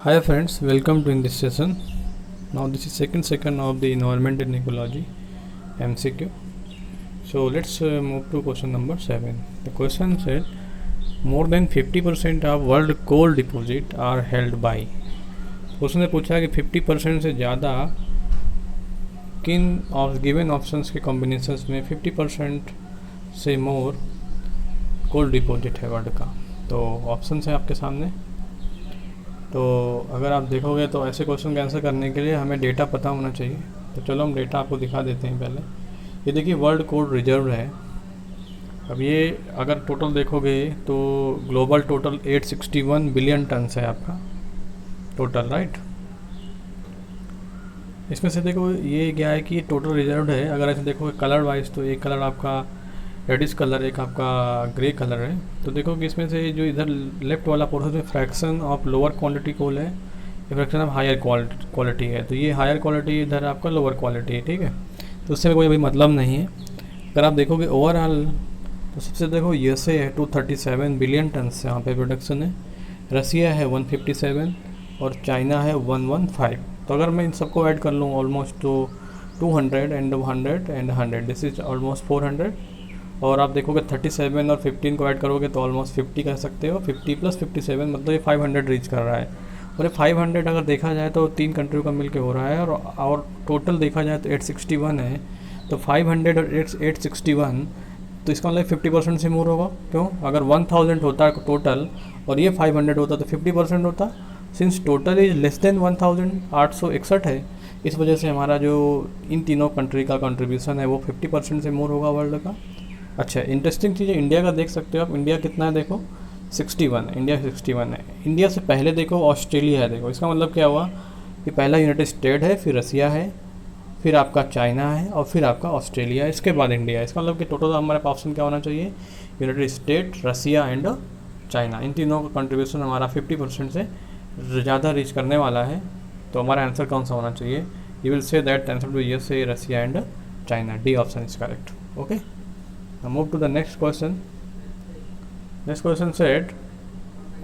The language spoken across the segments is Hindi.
Hi friends, welcome to in this session. Now this is second of the environment and ecology MCQ. So let's move to question number 7. The question said more than 50% of world coal deposit are held by. Question ने पूछा कि 50% से ज़्यादा किन ऑफ गिवन ऑप्शंस के कॉम्बिनेशंस में 50% से मोर कोल डिपॉजिट है वर्ल्ड का. तो ऑप्शंस है आपके सामने. तो अगर आप देखोगे तो ऐसे क्वेश्चन आंसर करने के लिए हमें डेटा पता होना चाहिए. तो चलो हम डेटा आपको दिखा देते हैं. पहले ये देखिए वर्ल्ड कोल रिजर्व है. अब ये अगर टोटल देखोगे तो ग्लोबल टोटल 861 बिलियन टन है आपका टोटल, राइट. इसमें से देखो ये क्या है कि टोटल रिजर्व है. अगर ऐसे देखोगे कलर वाइज तो एक कलर आपका रेडिश कलर, एक आपका ग्रे कलर है. तो देखो कि इसमें से जो इधर लेफ्ट वाला पोर्शन में फ्रैक्शन ऑफ लोअर क्वांटिटी कोल है, ये फ्रैक्शन ऑफ हायर क्वालिटी है. तो ये हायर क्वालिटी इधर आपका लोअर क्वालिटी है, ठीक है. तो उससे कोई अभी मतलब नहीं है. अगर आप देखोगे ओवरऑल तो सबसे देखो यूएसए है 237 बिलियन टन से यहाँ पे प्रोडक्शन है. रसिया है 157 और चाइना है 115. तो अगर मैं इन सबको ऐड कर लूँ ऑलमोस्ट तो 200 and 100 and 100, this is almost 400. और आप देखोगे 37 और 15 को ऐड करोगे तो ऑलमोस्ट 50 कह सकते हो. 50 प्लस 57 मतलब ये 500 रीच कर रहा है. और ये 500 अगर देखा जाए तो 3 कंट्रियों का मिलके हो रहा है. और टोटल देखा जाए तो 861 है. तो 500 और 861 तो इसका मतलब 50% से मोर होगा. क्यों? अगर 1000 होता है टोटल और ये 500 होता तो 50% होता. Since total is less than 1861 है, इस वजह से हमारा जो इन तीनों कंट्री का कंट्रीब्यूशन है वो 50% से मोर होगा वर्ल्ड का. अच्छा, इंटरेस्टिंग चीज़ है इंडिया का देख सकते हो आप. इंडिया कितना है देखो 61. इंडिया 61 है. इंडिया से पहले देखो ऑस्ट्रेलिया है. देखो इसका मतलब क्या हुआ कि पहला यूनाइटेड स्टेट है, फिर रसिया है, फिर आपका चाइना है और फिर आपका ऑस्ट्रेलिया है, इसके बाद इंडिया है. इसका मतलब कि टोटल हमारे पास ऑप्शन क्या होना चाहिए? United State, Russia and China. इन तीनों का कंट्रीब्यूशन हमारा 50% से ज़्यादा रीच करने वाला है. तो हमारा आंसर कौन सा होना चाहिए? You will say that answer to USA, Russia and China. D option is correct. Okay. Now move to the next question. Next question said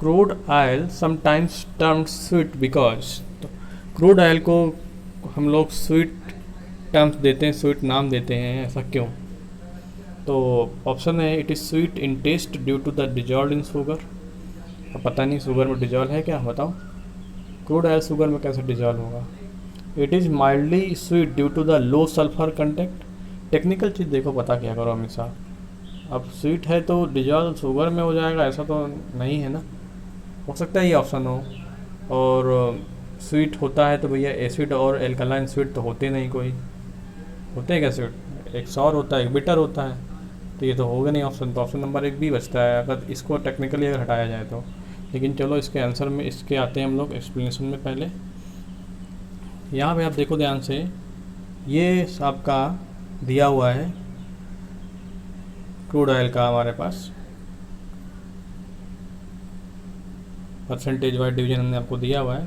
crude oil sometimes termed sweet because. तो क्रूड ऑयल को हम लोग स्वीट टर्म्स देते हैं, स्वीट नाम देते हैं, ऐसा क्यों? तो ऑप्शन है it is sweet in taste due to the dissolve in sugar. अब पता नहीं शुगर में डिजॉल्व है क्या, बताओ. क्रूड ऑयल शुगर में कैसे डिजॉल्व होगा? It is mildly sweet due to the low sulphur content. Technical चीज़ देखो, पता क्या करो हमेशा. अब स्वीट है तो डिजॉल्व शुगर में हो जाएगा, ऐसा तो नहीं है ना. हो सकता है ये ऑप्शन हो. और स्वीट होता है तो भैया एसिड और एल्कलाइन स्वीट तो होते नहीं कोई. होते हैं क्या स्वीट? एक सॉर होता है, एक बिटर होता है. तो ये तो होगा नहीं ऑप्शन. तो ऑप्शन नंबर 1 भी बचता है अगर इसको टेक्निकली अगर हटाया जाए तो. लेकिन चलो इसके आंसर में इसके आते हैं हम लोग एक्सप्लेनेशन में. पहले यहाँ पे आप देखो ध्यान से, ये आपका दिया हुआ है क्रूड ऑयल का हमारे पास परसेंटेज वाइज डिवीजन हमने आपको दिया हुआ है,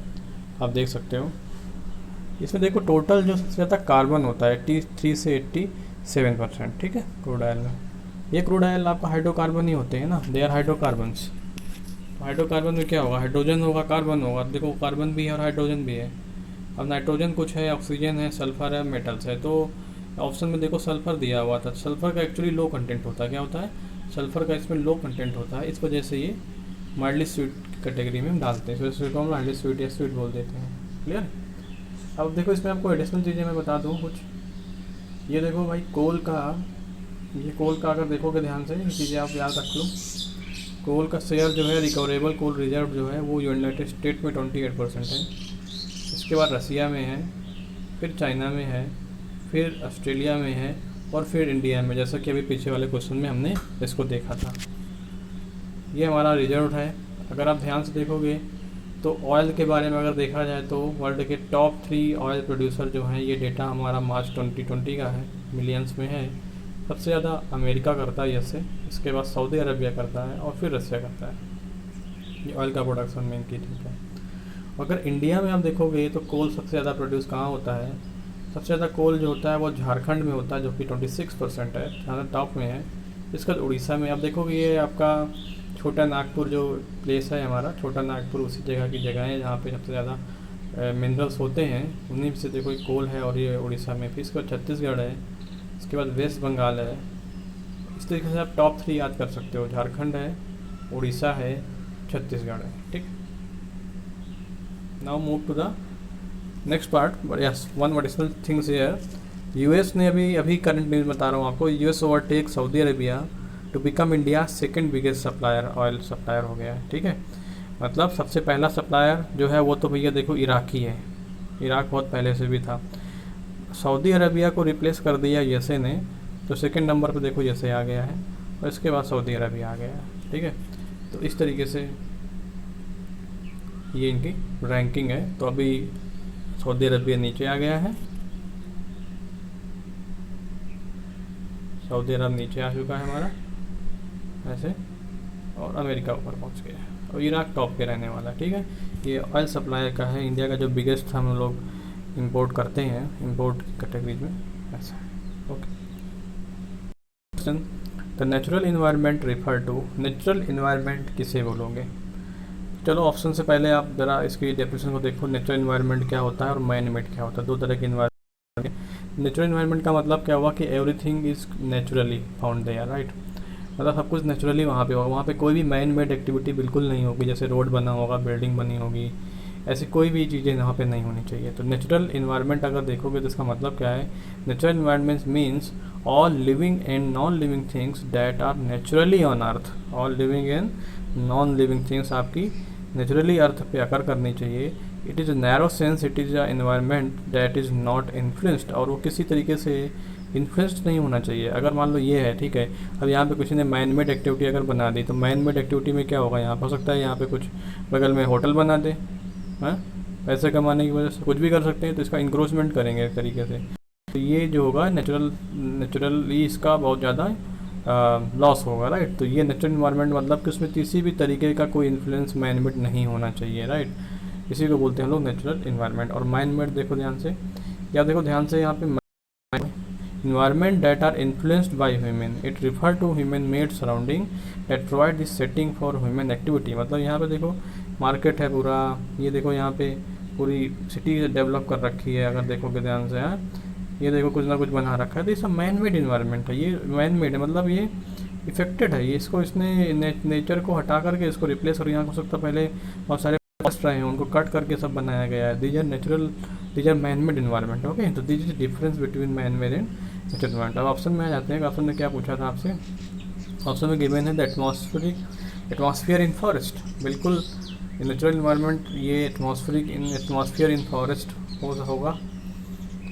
आप देख सकते हो. इसमें देखो टोटल जो सबसे ज़्यादा कार्बन होता है 83 से 87%, ठीक है, क्रूड ऑयल में. ये क्रूड ऑयल आपका हाइड्रोकार्बन ही होते हैं ना, दे आर हाइड्रोकार्बन्स. हाइड्रोकार्बन में क्या होगा? हाइड्रोजन होगा, कार्बन होगा. देखो कार्बन भी है और हाइड्रोजन भी है. अब नाइट्रोजन कुछ है, ऑक्सीजन है, सल्फर है, मेटल्स है. तो ऑप्शन में देखो सल्फ़र दिया हुआ था. सल्फ़र का एक्चुअली लो कंटेंट होता है. क्या होता है? सल्फ़र का इसमें लो कंटेंट होता है. इस वजह से ये माइल्डली स्वीट कैटेगरी में हम डालते हैं. फिर स्वीट को हम माइल्डली स्वीट या स्वीट बोल देते हैं. क्लियर? अब देखो इसमें आपको एडिशनल चीज़ें मैं बता दूँ कुछ. ये देखो भाई कोल का अगर देखोगे ध्यान से, चीज़ें आप याद रख लो. कोल का शेयर जो है रिकवरेबल कोल रिजर्व जो है वो यूनाइटेड स्टेट में 28% है. इसके बाद रसिया में है, फिर चाइना में है, फिर ऑस्ट्रेलिया में है और फिर इंडिया में, जैसा कि अभी पीछे वाले क्वेश्चन में हमने इसको देखा था. ये हमारा रिजर्व है. अगर आप ध्यान से देखोगे तो ऑयल के बारे में अगर देखा जाए तो वर्ल्ड के टॉप 3 ऑयल प्रोड्यूसर जो हैं, ये डेटा हमारा मार्च 2020 का है, मिलियंस में है. सबसे ज़्यादा अमेरिका करता है जैसे, इसके बाद सऊदी अरबिया करता है और फिर रसिया करता है. ये ऑयल का प्रोडक्शन में इनकी, ठीक है. अगर इंडिया में आप देखोगे तो कोल सबसे ज़्यादा प्रोड्यूस कहाँ होता है? सबसे ज़्यादा कोल जो होता है वो झारखंड में होता है, जो कि 26% है, ज़्यादा टॉप में है. इसका उड़ीसा में आप देखोगे ये आपका छोटा नागपुर जो प्लेस है हमारा, छोटा नागपुर उसी जगह की जगह है जहाँ पे सबसे ज़्यादा मिनरल्स होते हैं। उन्हीं में से देखो एक कोल है और ये उड़ीसा में, फिर इसके बाद छत्तीसगढ़ है, इसके बाद वेस्ट बंगाल है। इस तरीके से आप टॉप 3 याद कर सकते हो। झारखंड है, उड़ीसा है, छत्तीसगढ़ है। ठीक, now move to the next part. But yes, one additional things here, US ने अभी करंट न्यूज़ बता रहा हूँ आपको, US overtake Saudi Arabia to become India second biggest supplier, oil supplier हो गया है। ठीक है, मतलब सबसे पहला सप्लायर जो है वो तो भैया देखो इराक ही है, इराक बहुत पहले से भी था। सऊदी अरेबिया को रिप्लेस कर दिया यूएसए ने, तो सेकंड नंबर पर देखो यूएसए आ गया है और इसके बाद सऊदी अरेबिया आ गया है। ठीक है, तो इस तरीके से ये इनकी रैंकिंग है। तो अभी सऊदी अरेबिया नीचे आ गया है, सऊदी अरब नीचे आ चुका है हमारा ऐसे, और अमेरिका ऊपर पहुंच गया है और इराक टॉप पे रहने वाला। ठीक है, ये ऑयल सप्लायर का है, इंडिया का जो बिगेस्ट हम लोग इंपोर्ट करते हैं, इंपोर्ट की कैटेगरीज में ऐसा। Okay, the natural environment refer to, natural environment किसे बोलोगे? चलो ऑप्शन से पहले आप ज़रा इसकी डेफिनेशन को देखो। नेचुरल इन्वायरमेंट क्या होता है और मैन मेड क्या होता है, दो तरह के इन्वायरमेंट। नेचुरल इन्वायरमेंट का मतलब क्या हुआ कि everything is naturally found there, right, मतलब सब कुछ नेचुरली वहाँ पे होगा, वहाँ पे कोई भी मैन मेड एक्टिविटी बिल्कुल नहीं होगी, जैसे रोड बना होगा, बिल्डिंग बनी होगी, ऐसी कोई भी चीज़ें यहाँ पे नहीं होनी चाहिए। तो नेचुरल इन्वायरमेंट अगर देखोगे तो इसका मतलब क्या है, natural environment means all living and non living things that are naturally on earth, all living and non living things आपकी नेचुरली अर्थ पे अकर करनी चाहिए। It is a narrow sense, it is a environment that is not influenced, और वो किसी तरीके से इन्फ्लुएंस्ड नहीं होना चाहिए। अगर मान लो ये है, ठीक है, अब यहाँ पे किसी ने मैन मेड एक्टिविटी अगर बना दी, तो मैन मेड एक्टिविटी में क्या होगा, यहाँ हो सकता है यहाँ पे कुछ बगल में होटल बना दे, हाँ, पैसे कमाने की वजह से कुछ भी कर सकते हैं, तो इसका इंक्रोचमेंट करेंगे एक तरीके से। तो ये जो होगा नेचुरली इसका बहुत ज़्यादा लॉस होगा, राइट। तो ये नेचुरल इन्वायरमेंट मतलब कि उसमें किसी भी तरीके का कोई इन्फ्लुएंस मैन मेड नहीं होना चाहिए, राइट, इसी को बोलते हैं हम लोग नेचुरल इन्वायरमेंट। और मैन मेड देखो ध्यान से, या देखो ध्यान से यहाँ पे, environment that are influenced by human, it refer to human made surrounding that provide the setting for human activity। मतलब यहाँ पे देखो मार्केट है पूरा, ये देखो यहाँ पे पूरी सिटी डेवलप कर रखी है, अगर देखोगे ध्यान से, हाँ, ये देखो कुछ ना कुछ बना रखा है, तो ये सब मैन मेड इन्वायरमेंट है। ये मैन मेड है मतलब ये इफेक्टेड है, ये इसको इसने नेचर को हटा करके इसको रिप्लेस, और यहाँ हो सकता पहले बहुत सारे फॉरेस्ट रहे हैं, उनको कट करके सब बनाया गया है। These are natural, these are man made environment. Okay, तो this is difference between man made and natural environment. अब ऑप्शन में आ जाते हैं, ऑप्शन में क्या पूछा था आपसे, ऑप्शन में गिवन है द एटमॉस्फेयर इन फॉरेस्ट। बिल्कुल नेचुरल इन्वायरमेंट ये एटमॉस्फेयर इन फॉरेस्ट होगा।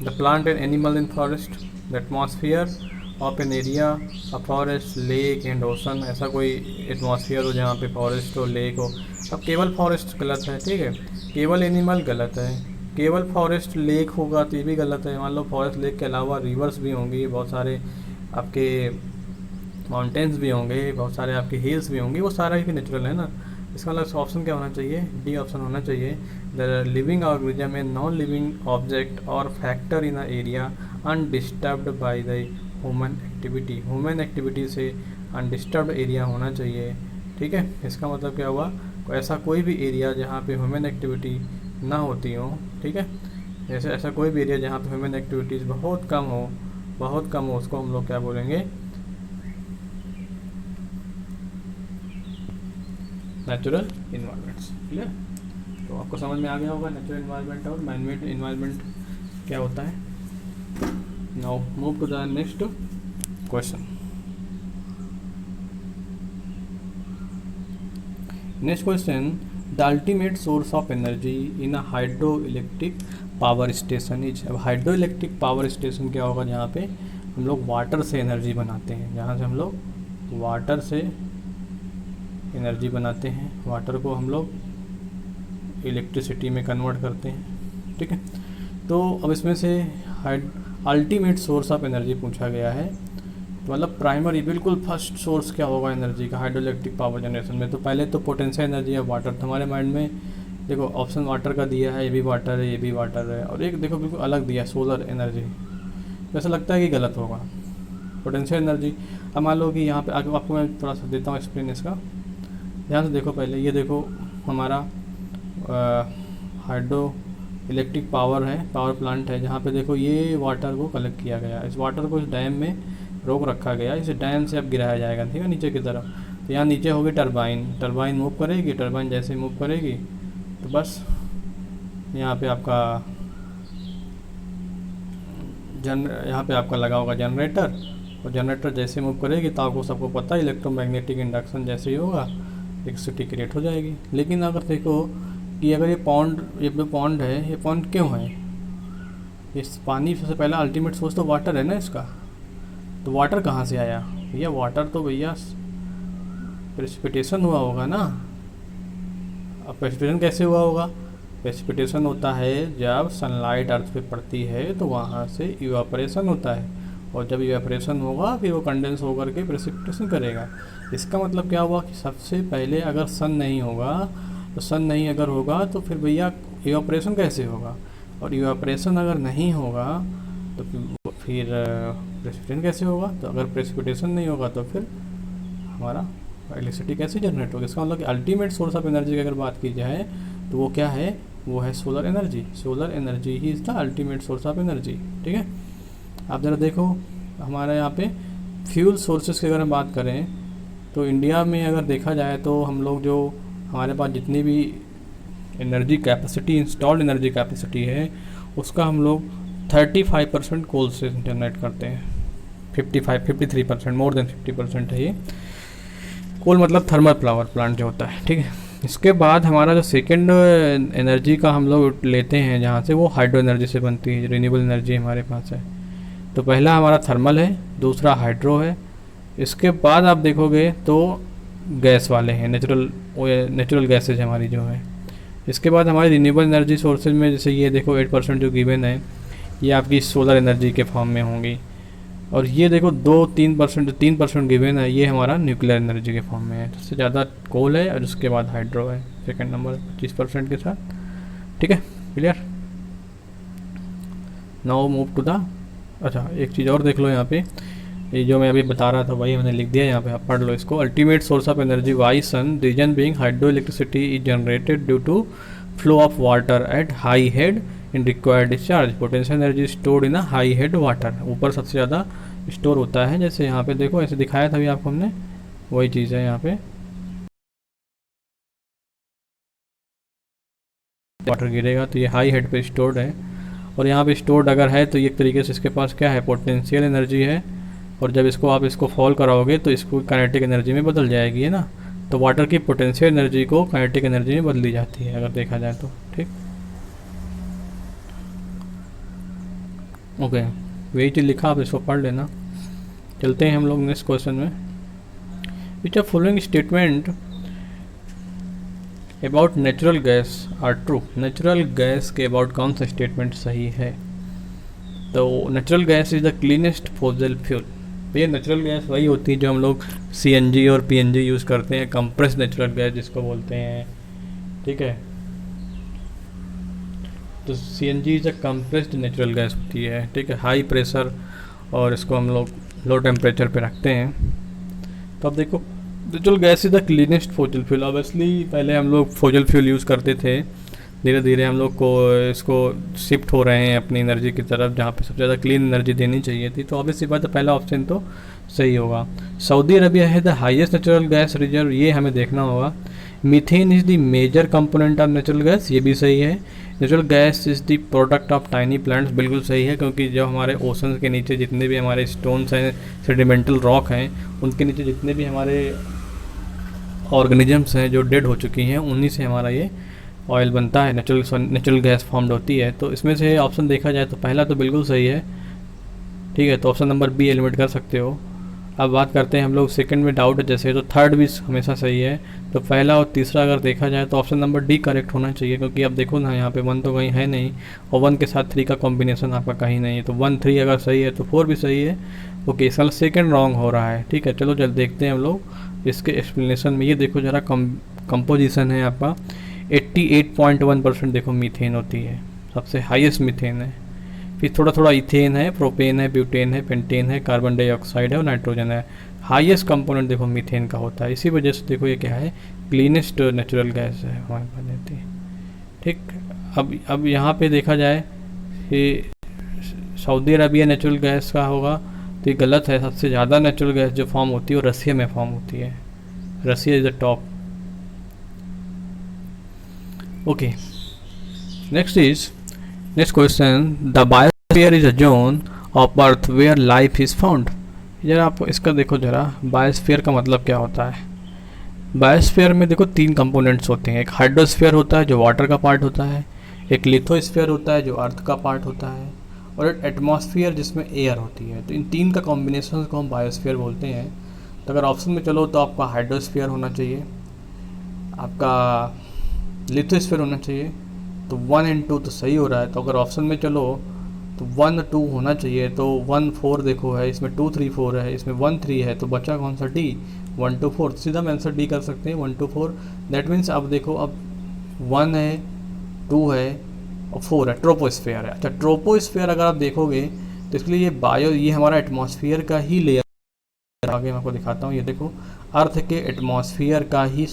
The plant and animal in forest, the atmosphere of an area, a forest, lake and ocean. ऐसा कोई एटमॉस्फेयर हो जहाँ पे फॉरेस्ट हो, लेक हो। अब केवल फॉरेस्ट गलत है, ठीक है, केवल एनिमल गलत है, केवल फॉरेस्ट लेक होगा तो ये भी गलत है। मान लो फॉरेस्ट लेक के अलावा रिवर्स भी होंगी, बहुत सारे आपके माउंटेन्स भी होंगे, बहुत सारे आपके हिल्स भी होंगे, वो सारा ही नेचुरल है ना। इसका मतलब ऑप्शन क्या होना चाहिए, डी ऑप्शन होना चाहिए। The living organism and non living object or factor in a area undisturbed by the human activity, human activity से अनडिस्टर्ब्ड एरिया होना चाहिए। ठीक है, इसका मतलब क्या हुआ, ऐसा कोई भी एरिया जहाँ पे ह्यूमन एक्टिविटी ना होती हो, ठीक है, जैसे ऐसा कोई भी एरिया जहाँ पे ह्यूमन एक्टिविटीज़ बहुत कम हो, उसको हम लोग क्या बोलेंगे, नेचुरल इन्वायरमेंट्स। क्लियर, तो आपको समझ में आ गया होगा नेचुरल इन्वायरमेंट और मैन मेड इन्वायरमेंट क्या होता है। Now move to the next question. Next question, the ultimate source of energy in a hydro electric power station is. अब हाइड्रो इलेक्ट्रिक पावर स्टेशन क्या होगा, जहाँ पे हम लोग वाटर से एनर्जी बनाते हैं, जहाँ से हम लोग वाटर से एनर्जी बनाते हैं, वाटर को हम लोग इलेक्ट्रिसिटी में कन्वर्ट करते हैं। ठीक है, तो अब इसमें से अल्टीमेट सोर्स ऑफ एनर्जी पूछा गया है, मतलब प्राइमरी बिल्कुल फर्स्ट सोर्स क्या होगा एनर्जी का हाइड्रो इलेक्ट्रिक पावर जनरेशन में। तो पहले तो पोटेंशियल एनर्जी है वाटर, तुम्हारे माइंड में देखो ऑप्शन वाटर का दिया है, ये भी वाटर है, ये भी वाटर है, और एक देखो बिल्कुल अलग दिया है सोलर एनर्जी, वैसा लगता है कि गलत होगा पोटेंशियल एनर्जी। अब मान लो कि यहाँ पे आगे आपको मैं थोड़ा सा देता हूँ एक्सप्लेन इसका। ध्यान से देखो पहले, ये देखो हमारा हाइड्रो इलेक्ट्रिक पावर है, पावर प्लांट है, जहाँ पे देखो ये वाटर को कलेक्ट किया गया, इस वाटर को इस डैम में रोक रखा गया, इस डैम से अब गिराया जाएगा, ठीक है, नीचे की तरफ। तो यहाँ नीचे होगी टरबाइन, टरबाइन मूव करेगी, टरबाइन जैसे मूव करेगी तो बस यहाँ पे आपका यहाँ पे आपका लगा होगा जनरेटर, और जनरेटर जैसे मूव करेगी तो आपको सबको पता है इलेक्ट्रोमैग्नेटिक इंडक्शन जैसे ही होगा इलेक्ट्रिसिटी क्रिएट हो जाएगी। लेकिन अगर देखो कि अगर ये पॉन्ड है, ये पॉन्ड क्यों है, इस पानी सबसे पहला अल्टीमेट सोर्स तो वाटर है ना इसका, तो वाटर कहाँ से आया भैया, वाटर तो भैया प्रेसिपिटेशन हुआ होगा ना। अब प्रेसिपिटेशन कैसे हुआ होगा, प्रेसिपिटेशन होता है जब सनलाइट अर्थ पे पड़ती है तो वहाँ से इवापोरेशन होता है, और जब इवापोरेशन होगा फिर वो कंडेंस होकर के प्रेसिपिटेशन करेगा। इसका मतलब क्या हुआ कि सबसे पहले अगर सन नहीं होगा तो सन नहीं अगर होगा तो फिर भैया इवापोरेशन कैसे होगा, और इवापोरेशन अगर नहीं होगा तो फिर प्रेसिपिटेशन कैसे होगा, तो अगर प्रेसिपिटेशन नहीं होगा तो फिर हमारा इलेक्ट्रिसिटी कैसे जनरेट होगी। इसका मतलब कि अल्टीमेट सोर्स ऑफ एनर्जी की अगर बात की जाए तो वो क्या है, वो है solar energy. Solar energy he is the ultimate source of energy, ठीक है। आप ज़रा देखो हमारे यहाँ पे फ्यूल सोर्सेज की अगर हम बात करें तो इंडिया में अगर देखा जाए तो हम लोग जो हमारे पास जितनी भी energy capacity, installed energy capacity है, उसका हम लोग 35% कोल से जनरेट करते हैं। 53%, मोर देन 50% है ये कोल, मतलब थर्मल पावर प्लांट जो होता है, ठीक है। इसके बाद हमारा जो सेकेंड एनर्जी का हम लोग लेते हैं जहाँ से, वो हाइड्रो एनर्जी से बनती है, रिन्यूएबल एनर्जी हमारे पास है। तो पहला हमारा थर्मल है, दूसरा हाइड्रो है, इसके बाद आप देखोगे तो गैस वाले हैं, नेचुरल गैसेज हमारी जो है। इसके बाद हमारी रिन्यूएबल एनर्जी सोर्सेज में जैसे ये देखो 8% जो गिवन है ये आपकी सोलर एनर्जी के फॉर्म में होंगी, और ये देखो 3% गिवन है ये हमारा न्यूक्लियर एनर्जी के फॉर्म में है। सबसे ज़्यादा कोल है और उसके बाद हाइड्रो है सेकंड नंबर 25% के साथ, ठीक है, clear. Now move to the, अच्छा एक चीज़ और देख लो यहाँ पे, ये जो मैं अभी बता रहा था वही मैंने लिख दिया यहाँ पे, आप पढ़ लो इसको। Ultimate source of energy why sun, reason being hydro electricity is generated due to flow of water at high head in required discharge, potential energy stored in a high head water, ऊपर सबसे ज़्यादा स्टोर होता है। जैसे यहाँ पे देखो ऐसे दिखाया था अभी आपको हमने, वही चीज़ है यहाँ पे, वाटर गिरेगा तो ये हाई हेड पे स्टोर्ड है, और यहाँ पे स्टोर्ड अगर है तो एक तरीके से इसके पास क्या है, पोटेंशियल एनर्जी है, और जब इसको फॉल कराओगे तो इसको काइनेटिक एनर्जी में बदल जाएगी, है ना। तो वाटर की पोटेंशियल एनर्जी को काइनेटिक एनर्जी में बदली जाती है अगर देखा जाए तो, ठीक। ओके, वही चीज़ लिखा, आप इसको पढ़ लेना। चलते हैं हम लोग नेक्स्ट क्वेश्चन में। Which are following statement about natural gas are true, natural gas के अबाउट कौन सा स्टेटमेंट सही है। तो natural gas is the cleanest fossil fuel, ये नेचुरल गैस वही होती है जो हम लोग CNG और PNG यूज़ करते हैं, कंप्रेस नेचुरल गैस जिसको बोलते हैं, ठीक है। तो CNG is a compressed natural gas होती है, ठीक है, हाई प्रेशर, और इसको हम लोग लो टेम्परेचर पे रखते हैं। तो अब देखो natural gas is the cleanest fossil fuel. Obviously पहले हम लोग फॉसिल फ्यूल यूज़ करते थे, धीरे धीरे हम लोग को इसको शिफ्ट हो रहे हैं अपनी एनर्जी की तरफ जहाँ पे सबसे ज़्यादा क्लीन एनर्जी देनी चाहिए थी। तो ऑब्वियसली बात है पहला ऑप्शन तो सही होगा। सऊदी अरबिया है the highest natural gas reserve, ये हमें देखना होगा। Methane is the major component of natural gas, ये भी सही है। Natural gas is the product of tiny plants, बिल्कुल सही है, क्योंकि जो हमारे ओशन के नीचे जितने भी हमारे स्टोन्स हैं, सेडिमेंटल रॉक हैं, उनके नीचे जितने भी हमारे ऑर्गेनिजम्स हैं जो डेड हो चुकी हैं, उन्हीं से हमारा ये ऑयल बनता है, नेचुरल गैस फॉर्म्ड होती है। तो इसमें से ऑप्शन देखा जाए तो पहला तो बिल्कुल सही है, ठीक है, तो ऑप्शन नंबर बी एलिमिनेट कर सकते हो। अब बात करते हैं हम लोग सेकंड में डाउट है जैसे, तो थर्ड भी हमेशा सही है। तो पहला और तीसरा अगर देखा जाए तो ऑप्शन नंबर डी करेक्ट होना चाहिए, क्योंकि अब देखो ना यहाँ पे 1 तो कहीं है नहीं, और 1 के साथ 3 का कॉम्बिनेशन आपका कहीं नहीं है। तो 1 3 अगर सही है तो 4 भी सही है। ओके, इसका सेकेंड रॉन्ग हो रहा है, ठीक है। चलो जल्द देखते हैं हम लोग इसके एक्सप्लेनेशन में। ये देखो ज़रा कंपोजिशन है आपका 88.1% देखो मीथेन होती है, सबसे हाईएस्ट मीथेन है। फिर थोड़ा थोड़ा इथेन है, प्रोपेन है, ब्यूटेन है, पेंटेन है, कार्बन डाइऑक्साइड है और नाइट्रोजन है। हाईएस्ट कंपोनेंट देखो मीथेन का होता है। इसी वजह से देखो ये क्या है, क्लीनेस्ट नेचुरल गैस है हमारे पास रहती है। ठीक, अब यहाँ पे देखा जाए कि सऊदी अरबिया नेचुरल गैस का होगा तो ये गलत है। सबसे ज़्यादा नेचुरल गैस जो फॉर्म होती है वो रसिया में फॉर्म होती है। Russia is the top. Okay, next question, the biosphere is a zone of earth where life is found. जरा आप इसका देखो जरा, बायोस्फीयर का मतलब क्या होता है। बायोस्फीयर में देखो 3 कंपोनेंट्स होते हैं। एक हाइड्रोस्फीयर होता है जो वाटर का पार्ट होता है, एक लिथोस्फीयर होता है जो अर्थ का पार्ट होता है, और एक एटमॉस्फेयर जिसमें एयर होती है। तो इन 3 का कॉम्बिनेशन को हम बायोस्फीयर बोलते हैं। तो अगर ऑप्शन में चलो तो आपका हाइड्रोस्फीयर होना चाहिए, आपका लिथोस्फीयर होना चाहिए। तो 1 और 2 तो सही हो रहा है। तो अगर ऑप्शन में चलो तो 1 2 होना चाहिए। तो 1 4 देखो है, इसमें 2 3 4 है, इसमें 1 3 है, तो बचा कौन सा, डी। 1 2 4 सीधा हम आंसर डी कर सकते हैं, 1 2 4। दैट मीन्स अब देखो, अब 1 है, 2 है और 4 है, ट्रोपोस्फेयर है। अच्छा, ट्रोपोस्फेयर अगर आप देखोगे तो इसके लिए ये हमारा एटमॉस्फेयर का ही लेयर, आगे मैं आपको दिखाता हूँ। ये देखो, अर्थ के एटमॉस्फेयर का ही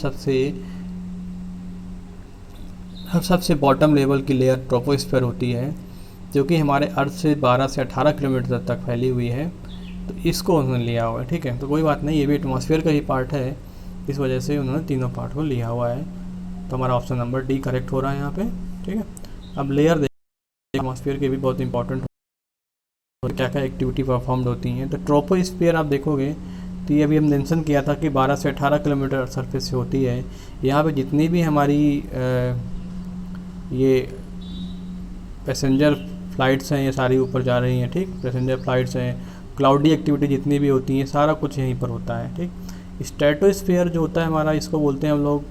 सबसे बॉटम लेवल की लेयर ट्रोपोस्फेयर होती है, जो कि हमारे अर्थ से 12 से 18 किलोमीटर तक फैली हुई है। तो इसको उन्होंने लिया हुआ है। ठीक है, तो कोई बात नहीं, ये भी एटमॉस्फेयर का ही पार्ट है, इस वजह से उन्होंने तीनों पार्ट को लिया हुआ है। तो हमारा ऑप्शन नंबर डी करेक्ट हो रहा है यहाँ पे। ठीक है, अब लेयर देखिए, एटमॉस्फेयर के भी बहुत इंपॉर्टेंट और क्या क्या एक्टिविटी परफॉर्म्ड होती हैं। तो ट्रोपोस्फेयर आप देखोगे तो ये अभी हम मेंशन किया था कि 12 से 18 किलोमीटर सरफेस से होती है। यहाँ पे जितनी भी हमारी ये पैसेंजर फ्लाइट्स हैं, ये सारी ऊपर जा रही हैं। ठीक, पैसेंजर फ्लाइट्स हैं, क्लाउडी एक्टिविटी जितनी भी होती हैं, सारा कुछ यहीं पर होता है। ठीक, स्ट्रेटोस्फीयर जो होता है हमारा, इसको बोलते हैं हम लोग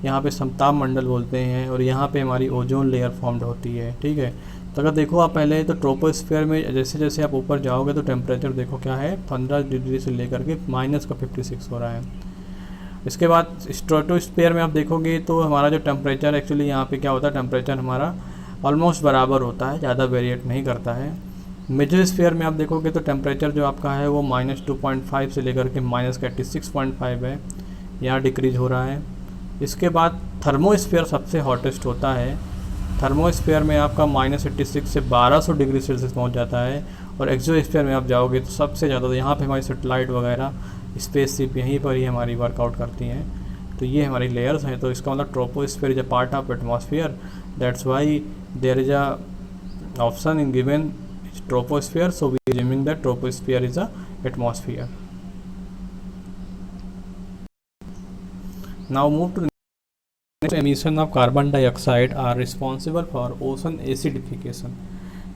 यहाँ पे समताप मंडल बोलते हैं, और यहाँ पे हमारी ओजोन लेयर फॉर्म्ड होती है। ठीक है, तो अगर देखो आप पहले तो ट्रोपोस्फीयर में जैसे जैसे आप ऊपर जाओगे तो टेम्परेचर देखो क्या है, 15 डिग्री से लेकर के -56 हो रहा है। इसके बाद स्ट्रेटोस्फीयर में आप देखोगे तो हमारा जो टेम्परेचर एक्चुअली यहाँ पे क्या होता है, टेम्परेचर हमारा ऑलमोस्ट बराबर होता है, ज़्यादा वेरिएट नहीं करता है। मेजोस्फीयर में आप देखोगे तो टेम्परेचर जो आपका है वो -2.5 से लेकर के -86.5 है, यहाँ डिक्रीज हो रहा है। इसके बाद थर्मोस्फीयर सबसे हॉटेस्ट होता है। थर्मोस्फीयर में आपका -86 से 1200 डिग्री सेल्सियस पहुँच जाता है। और एक्सोस्फीयर में आप जाओगे तो सबसे ज़्यादा, तो यहाँ पे हमारी सैटेलाइट वगैरह स्पेसशिप यहीं पर ही हमारी वर्कआउट करती हैं। तो ये हमारी लेयर्स हैं। तो इसका मतलब troposphere is a part of atmosphere, that's why there is a option in given troposphere, so we are assuming that troposphere is a atmosphere. Now move to the next. Emission of carbon dioxide are responsible for ocean acidification.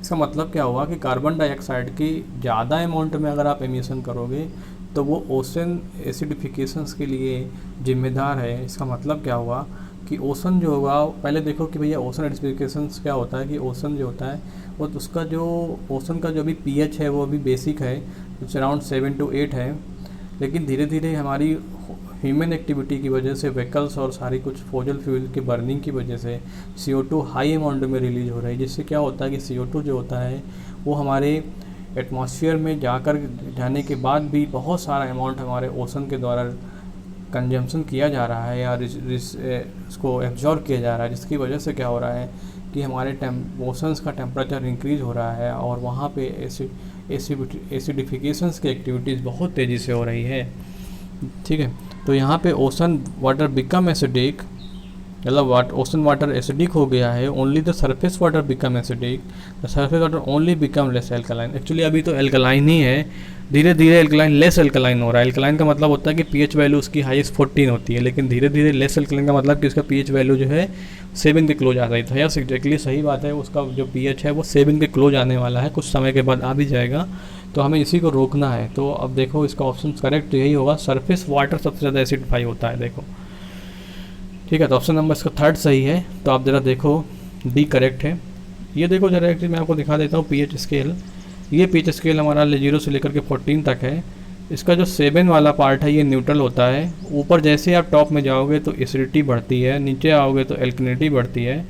इसका मतलब क्या हुआ कि कार्बन डाइऑक्साइड की ज़्यादा अमाउंट में अगर आप एमिशन करोगे तो वो ओशन एसिडिफिकेशंस के लिए जिम्मेदार है। इसका मतलब क्या हुआ कि ओशन जो होगा, पहले देखो कि भैया ओशन एसिडिफिकेशंस क्या होता है, कि ओशन जो होता है वो उसका जो ओशन का जो अभी पीएच है वो अभी बेसिक है, कुछ अराउंड 7 to 8 है। लेकिन धीरे धीरे हमारी ह्यूमन एक्टिविटी की वजह से, व्हीकल्स और सारी कुछ फॉसिल फ्यूल की बर्निंग की वजह से CO2 हाई अमाउंट में रिलीज हो रही है, जिससे क्या होता है कि CO2 जो होता है वो हमारे एटमॉस्फेयर में जाने के बाद भी बहुत सारा अमाउंट हमारे ओशन के द्वारा कंजम्पशन किया जा रहा है या इसको एब्जॉर्ब किया जा रहा है, जिसकी वजह से क्या हो रहा है कि हमारे ओशंस का टेम्परेचर इंक्रीज़ हो रहा है और वहाँ पे एसिडिफिकेशंस की एक्टिविटीज़ बहुत तेज़ी से हो रही है। ठीक है, तो यहाँ पे ओशन वाटर बिकम एसिडिक, मतलब ओशन वाटर एसिडिक हो गया है। Only the surface water become acidic, the surface water only become less alkaline. Actually अभी तो एल्कलाइन ही है, धीरे धीरे एल्कलाइन लेस एल्कलाइन हो रहा है। एल्कलाइन का मतलब होता है कि पीएच वैल्यू उसकी हाईएस्ट 14 होती है, लेकिन धीरे धीरे लेस एल्कलाइन का मतलब कि उसका पीएच वैल्यू जो है 7 के क्लोज आ रही था। यस, एग्जैक्टली सही बात है, उसका जो पीएच है वो 7 के क्लोज आने वाला है, कुछ समय के बाद आ भी जाएगा। तो हमें इसी को रोकना है। तो अब देखो इसका ऑप्शन करेक्ट यही होगा, सरफेस वाटर सबसे ज़्यादा एसिडिफाई होता है। देखो ठीक है, तो ऑप्शन नंबर इसका 3rd सही है। तो आप ज़रा देखो डी करेक्ट है। ये देखो ज़रा एक्चुअली मैं आपको दिखा देता हूँ पीएच स्केल। ये पीएच स्केल हमारा 0 से लेकर के 14 तक है। इसका जो 7 वाला पार्ट है ये न्यूट्रल होता है। ऊपर जैसे आप टॉप में जाओगे तो एसिडिटी बढ़ती है, नीचे आओगे तो एल्कलिनिटी बढ़ती है।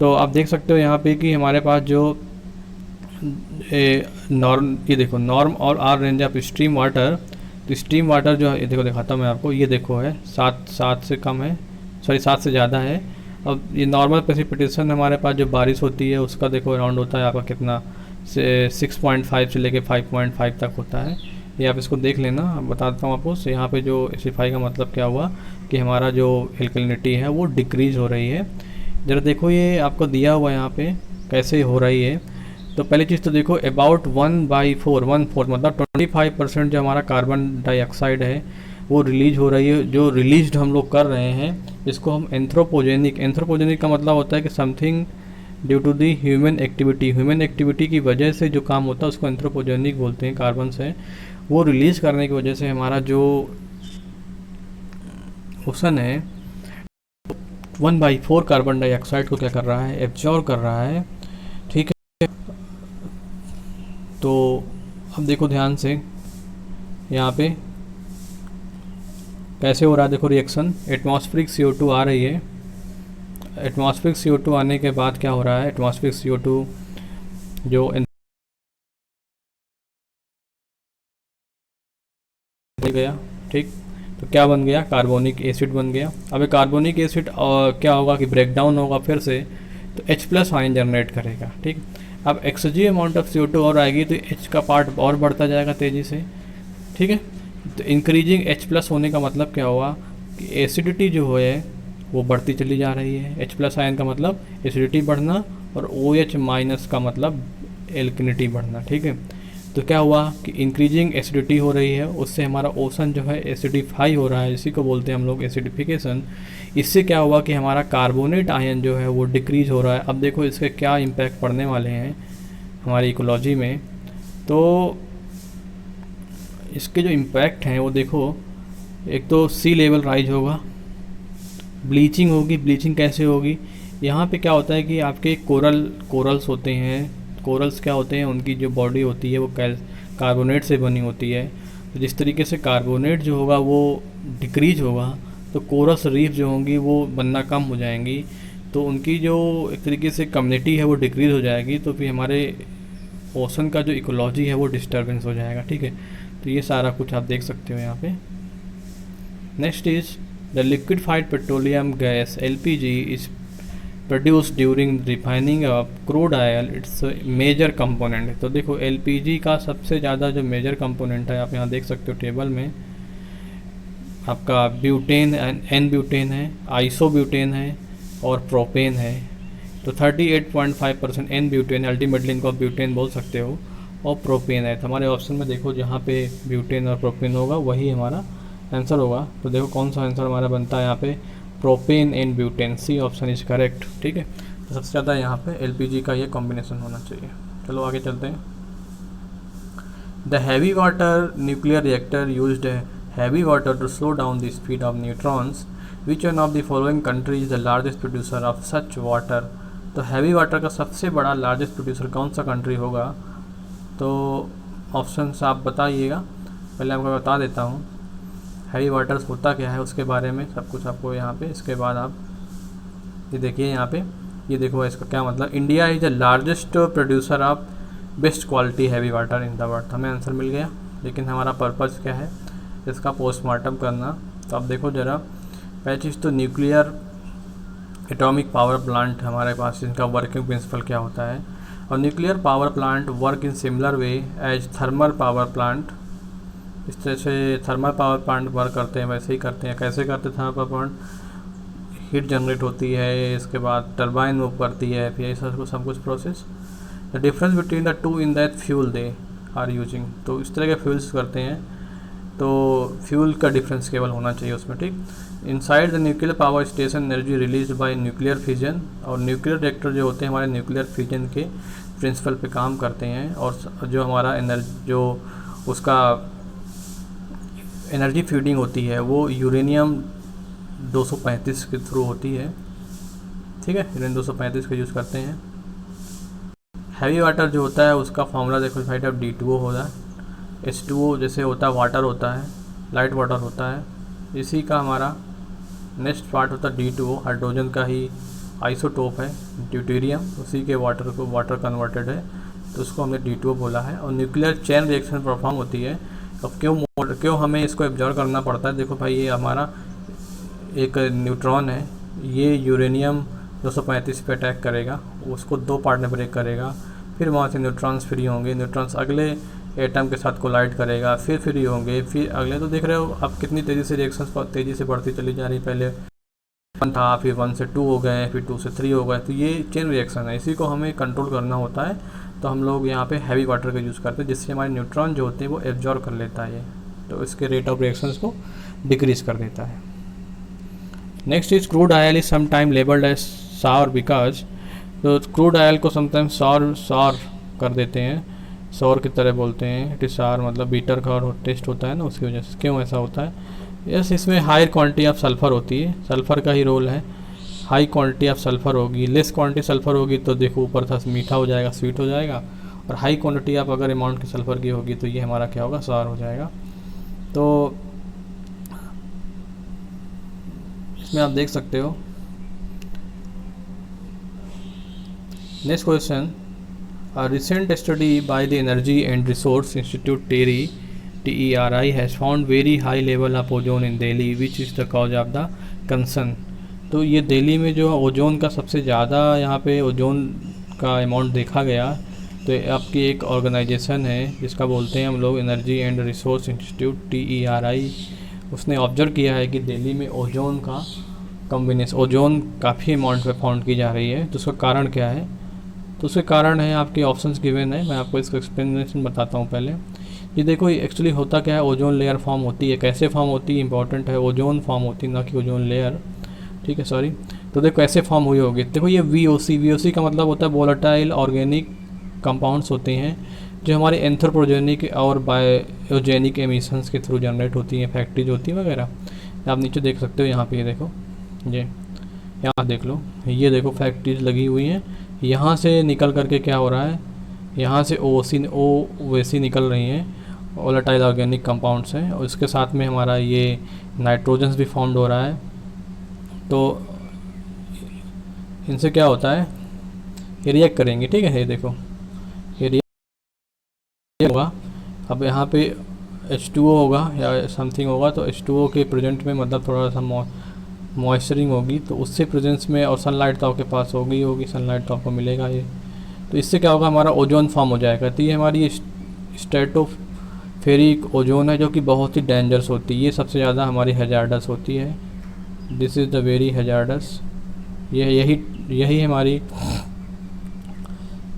तो आप देख सकते हो यहाँ पे कि हमारे पास जो नॉर्म, ये देखो नॉर्म और are range of stream water. तो स्ट्रीम वाटर जो है, ये देखो दिखाता हूँ मैं आपको, ये देखो है 7 से कम है, सॉरी 7 से ज़्यादा है। अब ये नॉर्मल प्रेसिपिटेशन हमारे पास जो बारिश होती है उसका देखो अराउंड होता है आपका कितना, से 6.5 से लेके 5.5 तक होता है। ये आप इसको देख लेना, बताता हूँ आपको। यहाँ पे जो एसिडिफाई का मतलब क्या हुआ कि हमारा जो एल्कलिनिटी है वो डिक्रीज हो रही है। ज़रा देखो ये आपको दिया हुआ यहाँ पे कैसे हो रही है। तो पहली चीज़ तो देखो अबाउट 1/4 मतलब 25% जो हमारा कार्बन डाइऑक्साइड है वो रिलीज हो रही है। जो रिलीज हम लोग कर रहे हैं इसको हम एंथ्रोपोजेनिक का मतलब होता है कि something due to the human activity की वजह से जो काम होता है उसको एंथ्रोपोजेनिक बोलते हैं। कार्बन से वो रिलीज करने की वजह से हमारा जो ओशन है 1/4 कार्बन डाइऑक्साइड को क्या कर रहा है, एब्जॉर्ब कर रहा है। ठीक है, तो अब देखो ध्यान से यहाँ पे कैसे हो रहा है। देखो रिएक्शन, एटमॉस्फेरिक CO2 आ रही है। एटमॉस्फेरिक CO2 आने के बाद क्या हो रहा है, एटमॉस्फेरिक CO2 जो गया, ठीक, तो क्या बन गया, कार्बोनिक एसिड बन गया। अब कार्बोनिक एसिड क्या होगा कि ब्रेक डाउन होगा फिर से, तो H+ आयन जनरेट करेगा। ठीक, अब एक्सजी अमाउंट ऑफ CO2 और आएगी तो H का पार्ट और बढ़ता जाएगा तेज़ी से। ठीक है, तो इंक्रीजिंग H+ होने का मतलब क्या हुआ कि एसिडिटी जो है वो बढ़ती चली जा रही है। H+ आयन का मतलब एसिडिटी बढ़ना और OH- का मतलब एल्कनिटी बढ़ना। ठीक है, तो क्या हुआ कि इंक्रीजिंग एसिडिटी हो रही है, उससे हमारा ओशन जो है एसिडिफाई हो रहा है, इसी को बोलते हैं हम लोग एसिडिफिकेशन। इससे क्या हुआ कि हमारा कार्बोनेट आयन जो है वो डिक्रीज हो रहा है। अब देखो इसके क्या इम्पैक्ट पड़ने वाले हैं हमारी इकोलॉजी में। तो इसके जो इम्पैक्ट हैं वो देखो, एक तो सी लेवल राइज होगा, ब्लीचिंग होगी। ब्लीचिंग कैसे होगी, यहाँ पे क्या होता है कि आपके कोरल्स होते हैं। कोरल्स क्या होते हैं, उनकी जो बॉडी होती है वो कार्बोनेट से बनी होती है। तो जिस तरीके से कार्बोनेट जो होगा वो डिक्रीज होगा तो कोरस रीफ जो होंगी वो बनना कम हो जाएंगी। तो उनकी जो एक तरीके से कम्युनिटी है वो डिक्रीज हो जाएगी। तो फिर हमारे ओशन का जो इकोलॉजी है वो डिस्टर्बेंस हो जाएगा। ठीक है, तो ये सारा कुछ आप देख सकते हो यहाँ पे। Next is the liquefied petroleum gas LPG is produce during refining of crude oil, its major component. तो देखो LPG का सबसे ज़्यादा जो मेजर कंपोनेंट है आप यहाँ देख सकते हो टेबल में, आपका ब्यूटेन, एन ब्यूटेन है, आइसोब्यूटेन है और प्रोपेन है। तो 38.5% एन ब्यूटेन, अल्टीमेटली इनको ब्यूटेन बोल सकते हो, और प्रोपेन है। तो हमारे ऑप्शन में देखो जहाँ पे ब्यूटेन और प्रोपेन होगा वही हमारा आंसर होगा। तो देखो कौन सा आंसर हमारा बनता है यहाँ पे, propane and butane, C option is correct. ठीक है, तो सबसे ज़्यादा यहाँ पे LPG का ये कॉम्बिनेशन होना चाहिए। चलो आगे चलते हैं। The heavy water nuclear reactor used heavy water to slow down the speed of neutrons, which one of the following country is the largest producer of such water. तो हैवी वाटर का सबसे बड़ा लार्जेस्ट प्रोड्यूसर कौन सा कंट्री होगा, तो ऑप्शन आप बताइएगा। पहले आपको बता देता हूँ हैवी वाटर्स होता क्या है, उसके बारे में सब कुछ आपको यहाँ पे। इसके बाद आप ये देखिए यहाँ पे, ये देखो इसका क्या मतलब, India is the largest producer of best quality heavy water in the world. हमें आंसर मिल गया, लेकिन हमारा पर्पज़ क्या है, इसका पोस्टमार्टम करना। तो अब देखो ज़रा, पहली चीज़ तो न्यूक्लियर एटॉमिक पावर प्लांट हमारे पास, इनका वर्किंग प्रिंसिपल क्या होता है। और nuclear power plant work in similar way as thermal power plant. इस तरह से थर्मल पावर प्लांट वर्क करते हैं, वैसे ही करते हैं। कैसे करते हैं thermal power plant, heat generate होती है, इसके बाद टरबाइन मूव करती है, फिर ऐसा सब कुछ process. The difference between the two in that fuel they are using. तो इस तरह के फ्यूल्स करते हैं, तो फ्यूल का डिफरेंस केवल होना चाहिए उसमें। ठीक, inside the nuclear power station energy release by nuclear fission. और न्यूक्लियर रिएक्टर जो होते हैं हमारे न्यूक्लियर फिजन के प्रिंसिपल पे काम करते हैं। और जो हमारा एनर्जी जो उसका एनर्जी फीडिंग होती है वो यूरेनियम 235 के थ्रू होती है। ठीक है, यूरेनियम 235 का यूज़ करते हैं। हैवी वाटर जो होता है उसका फॉर्मूला देखो, फाइट ऑफ D2O होता है। H2O जैसे होता है वाटर होता है, लाइट वाटर होता है। इसी का हमारा नेक्स्ट पार्ट होता है D2O, हाइड्रोजन का ही आइसोटोप है ड्यूटेरियम, उसी के वाटर को वाटर कन्वर्टेड है तो उसको हमने D2O बोला है। और न्यूक्लियर चेन रिएक्शन परफॉर्म होती है। अब क्यों हमें इसको एब्जॉर्व करना पड़ता है? देखो भाई, ये हमारा एक न्यूट्रॉन है, ये यूरेनियम 235 पे अटैक करेगा, उसको 2 पार्ट में ब्रेक करेगा, फिर वहाँ से न्यूट्रॉन्स फ्री होंगे, न्यूट्रॉन्स अगले एटम के साथ कोलाइड करेगा, फिर फ्री होंगे, फिर अगले। तो देख रहे हो अब कितनी तेज़ी से रिएक्शंस तेज़ी से बढ़ती चली जा रही। पहले 1 था, फिर 1 से 2 हो गए, फिर 2 से 3 हो गए। तो ये चेन रिएक्शन है, इसी को हमें कंट्रोल करना होता है। तो हम लोग यहाँ पे हैवी वाटर का यूज़ करते हैं, जिससे हमारे न्यूट्रॉन जो होते हैं वो एब्जॉर्व कर लेता है, तो इसके रेट ऑफ रिएक्शंस को डिक्रीज कर देता है। Next is crude oil is sometime labelled as sour because, तो क्रूड ऑयल को समटाइम्स सावर कर देते हैं, सौर की तरह बोलते हैं। इट इज सावर मतलब बीटर का और टेस्ट होता है ना, उसकी वजह से। क्यों ऐसा होता है? यस, इसमें हायर क्वांटिटी ऑफ सल्फ़र होती है, सल्फ़र का ही रोल है। हाई क्वांटिटी ऑफ सल्फ़र होगी, लेस क्वांटिटी सल्फ़र होगी तो देखो ऊपर था मीठा हो जाएगा, स्वीट हो जाएगा। और हाई क्वांटिटी ऑफ अगर अमाउंट की सल्फ़र की होगी तो ये हमारा क्या होगा? सावर हो जाएगा। तो इसमें आप देख सकते हो। Next question, a recent study by the Energy and Resource Institute TERI has found very high level of ozone in Delhi which is the cause of the concern। तो ये दिल्ली में जो ओजोन का सबसे ज़्यादा यहाँ पे ओजोन का अमाउंट देखा गया। तो आपकी एक ऑर्गेनाइजेशन है जिसका बोलते हैं हम लोग energy and resource institute TERI, उसने ऑब्जर्व किया है कि दिल्ली में ओजोन का कॉम्बिनेशन, ओजोन काफ़ी अमाउंट पे फाउंड की जा रही है। तो उसका कारण क्या है? तो उसके कारण है आपके ऑप्शंस गिवन है, मैं आपको इसका एक्सप्लेनेशन बताता हूँ पहले। ये देखो एक्चुअली होता क्या है, ओजोन लेयर फॉर्म होती है। कैसे फॉर्म होती है इंपॉर्टेंट है, ओजोन फॉर्म होती है ना कि ओजोन लेयर, ठीक है, सॉरी। तो देखो कैसे फॉर्म हुई होगी। देखो ये VOC का मतलब होता है वोलेटाइल ऑर्गेनिक कंपाउंड्स होते हैं जो हमारे एंथ्रोपोजेनिक और बायोजेनिक एमिशंस के थ्रू जनरेट होती हैं, फैक्ट्रीज होती हैं वगैरह। आप नीचे देख सकते हो, यहाँ पे ये देखो, ये यहाँ देख लो, ये देखो फैक्ट्रीज लगी हुई हैं। यहाँ से निकल करके क्या हो रहा है, यहाँ से OVC निकल रही हैं, वोलेटाइल ऑर्गेनिक कंपाउंड्स हैं। और इसके साथ में हमारा ये नाइट्रोजन्स भी फाउंड हो रहा है। तो इनसे क्या होता है, ये रिएक्ट करेंगे, ठीक है। ये देखो ये रिएक्ट होगा। अब यहाँ पे H2O होगा या समथिंग होगा, तो H2O के प्रेजेंट में मतलब थोड़ा सा मॉइस्चरिंग होगी, तो उससे प्रेजेंस में, और सनलाइट तो आपके पास होगी सनलाइट तो आपको मिलेगा ये। तो इससे क्या होगा, हमारा ओजोन फॉर्म हो जाएगा। तो ये हमारी स्ट्रेटोस्फेरिक ओजोन है जो कि बहुत ही डेंजरस होती है, ये सबसे ज़्यादा हमारी हैजार्डस होती है। This is the very hazards. यही हमारी,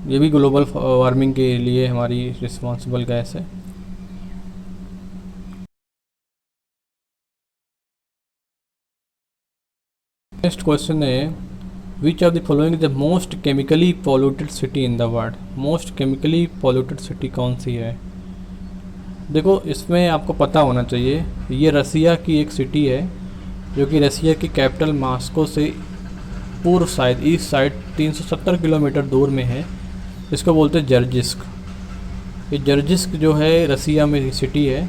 ये भी ग्लोबल वार्मिंग के लिए हमारी रिस्पॉन्सिबल गैस है। नेक्स्ट क्वेश्चन है, which of the following the most chemically polluted city in the world. Most chemically polluted city कौन सी है? देखो इसमें आपको पता होना चाहिए, ये रसिया की एक सिटी है जो कि रसिया की कैपिटल मॉस्को से पूर्व साइड, ईस्ट साइड 370 किलोमीटर दूर में है। इसको बोलते हैं जर्जिस्क। ये जर्जिस्क जो है रसिया में सिटी है,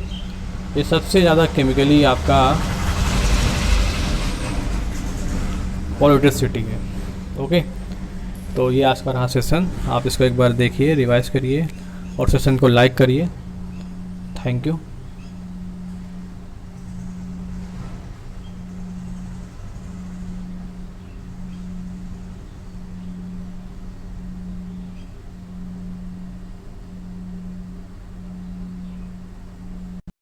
ये सबसे ज़्यादा केमिकली आपका पॉल्यूटेड सिटी है। ओके, तो ये आज का रहा सेशन। आप इसको एक बार देखिए, रिवाइज करिए और सेशन को लाइक करिए। Thank you.